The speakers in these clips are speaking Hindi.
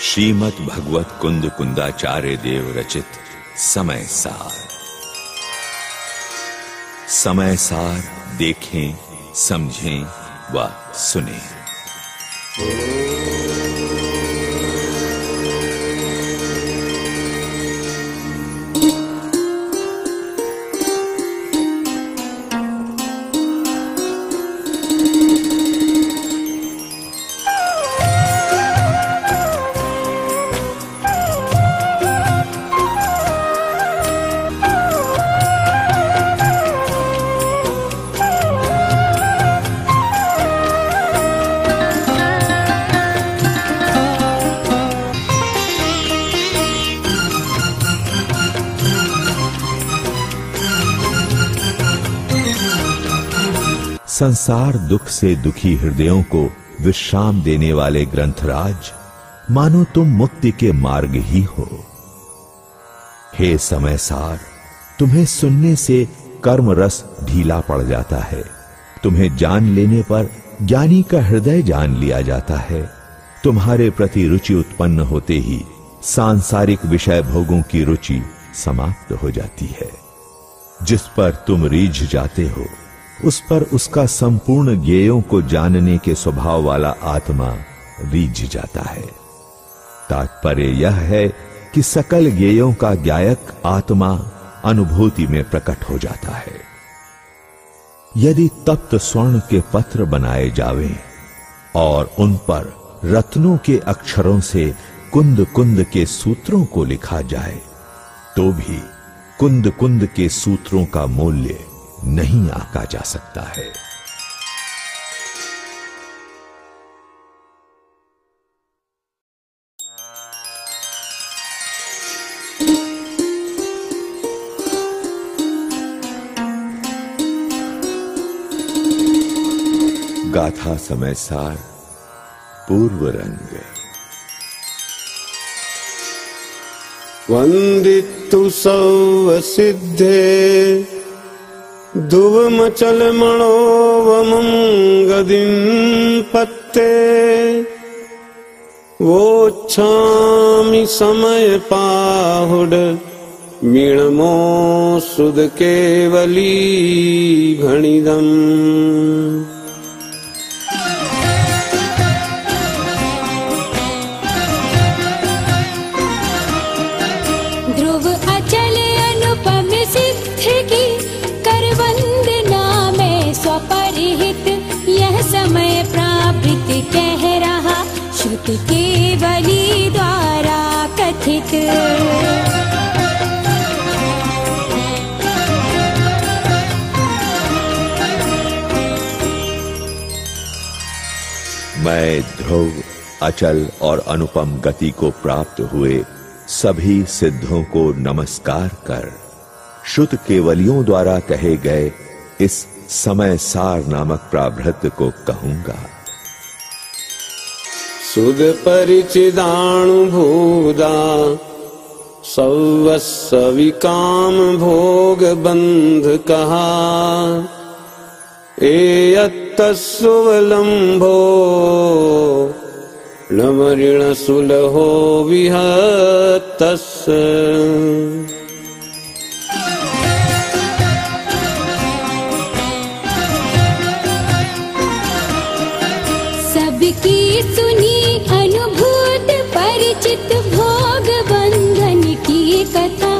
श्रीमद् भगवत कुंद कुंदाचार्य देव रचित समय सार। समय सार देखें, समझें व सुनें। संसार दुख से दुखी हृदयों को विश्राम देने वाले ग्रंथराज, मानो तुम मुक्ति के मार्ग ही हो। हे समय सार, तुम्हें सुनने से कर्म रस ढीला पड़ जाता है। तुम्हें जान लेने पर ज्ञानी का हृदय जान लिया जाता है। तुम्हारे प्रति रुचि उत्पन्न होते ही सांसारिक विषय भोगों की रुचि समाप्त हो जाती है। जिस पर तुम रीझ जाते हो, उस पर उसका संपूर्ण ज्ञेयों को जानने के स्वभाव वाला आत्मा रीझ जाता है। तात्पर्य यह है कि सकल ज्ञेयों का ज्ञायक आत्मा अनुभूति में प्रकट हो जाता है। यदि तप्त स्वर्ण के पत्र बनाए जावें और उन पर रत्नों के अक्षरों से कुंद कुंद के सूत्रों को लिखा जाए, तो भी कुंद कुंद के सूत्रों का मूल्य नहीं आंका जा सकता है। गाथा समय सार पूर्व रंग। वंदितु सौव सिद्धे दुवमचल मणोवमं गदिं पत्ते वोच्छामि समय पाहुड मीणमो सुद केवली घणिदम्। ध्रुव अचल अनुपम सिद्ध की वंदना में स्वपरिहित यह समय प्रावृत कह रहा, श्रुति केवली द्वारा कथित। मैं ध्रुव, अचल और अनुपम गति को प्राप्त हुए सभी सिद्धों को नमस्कार कर शुद्ध केवलियों द्वारा कहे गए इस समय सार नामक प्राभृत को कहूंगा। सुद परिचिदानुभूदा सौवस्विकाम भोग बंध कहा, एयत्तस्सुवलंभो नमऋण सुलहो विहतस्य। सबकी सुनी अनुभूत परिचित भोग बंधन की कथा,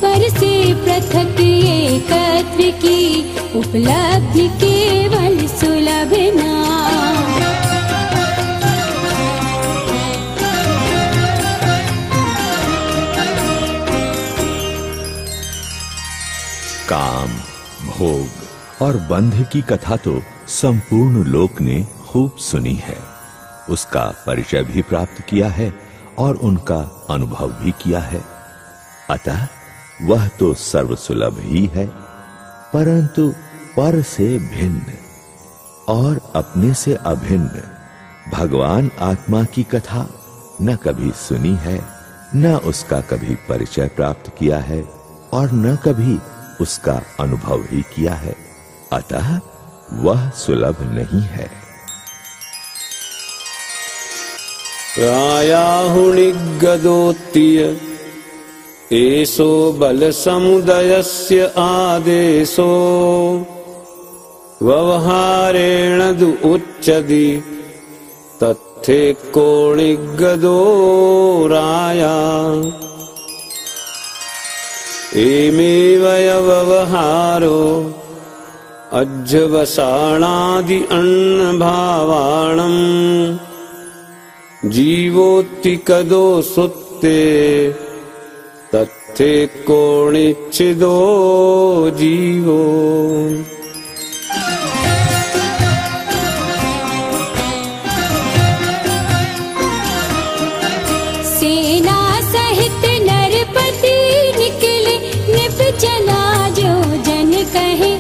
पर से पृथक एकत्व की उपलब्धि केवल सुलभ ना। काम, भोग और बंध की कथा तो संपूर्ण लोक ने खूब सुनी है, उसका परिचय भी प्राप्त किया है और उनका अनुभव भी किया है। अतः वह तो सर्वसुलभ ही है, परंतु पर से भिन्न और अपने से अभिन्न भगवान आत्मा की कथा न कभी सुनी है, न उसका कभी परिचय प्राप्त किया है और न कभी उसका अनुभव ही किया है। अतः वह सुलभ नहीं है। रायाहुनिगदोत्तीय एषो बलसमुदयस्य आदेशो व्यवहारेण दु उच्यति तत्थे कोणिगदो राया एमेव व्यवहारो अज्जवसाणादि अन्नभावाणम् जीवोत्तिकदो सुत्ते तत्थे कोणिच्छिदो जीवो। सेना सहित नरपति निकले निप चला जो जन कहे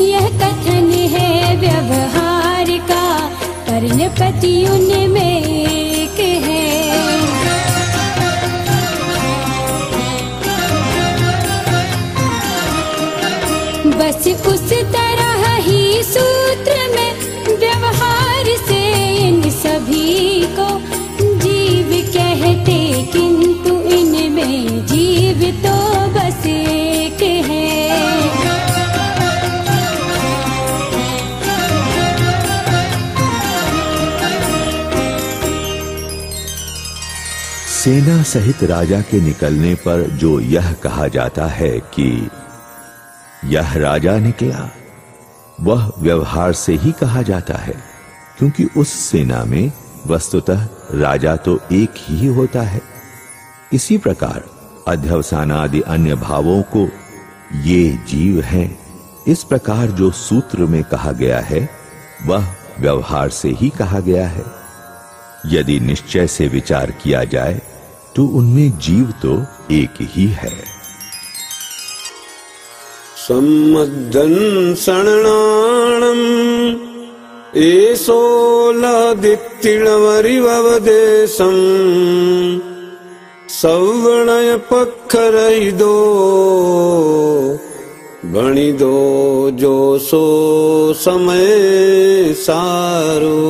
यह कथन है व्यवहार का कर्णपति उनमें एक है। बस उस तरह ही सूत्र में व्यवहार से इन सभी को जीव कहते किंतु इनमें जीव तो बस एक है। सेना सहित राजा के निकलने पर जो यह कहा जाता है कि यह राजा निकला, वह व्यवहार से ही कहा जाता है, क्योंकि उस सेना में वस्तुतः राजा तो एक ही होता है। इसी प्रकार अध्यवसानादि अन्य भावों को ये जीव हैं, इस प्रकार जो सूत्र में कहा गया है वह व्यवहार से ही कहा गया है। यदि निश्चय से विचार किया जाए तो उनमें जीव तो एक ही है। सम्मद्धं शरणाणम् एषो लादित्तिणवरिववदेशम् सवर्णय पक्खरहिदो भणिदो जोसो समय सारो।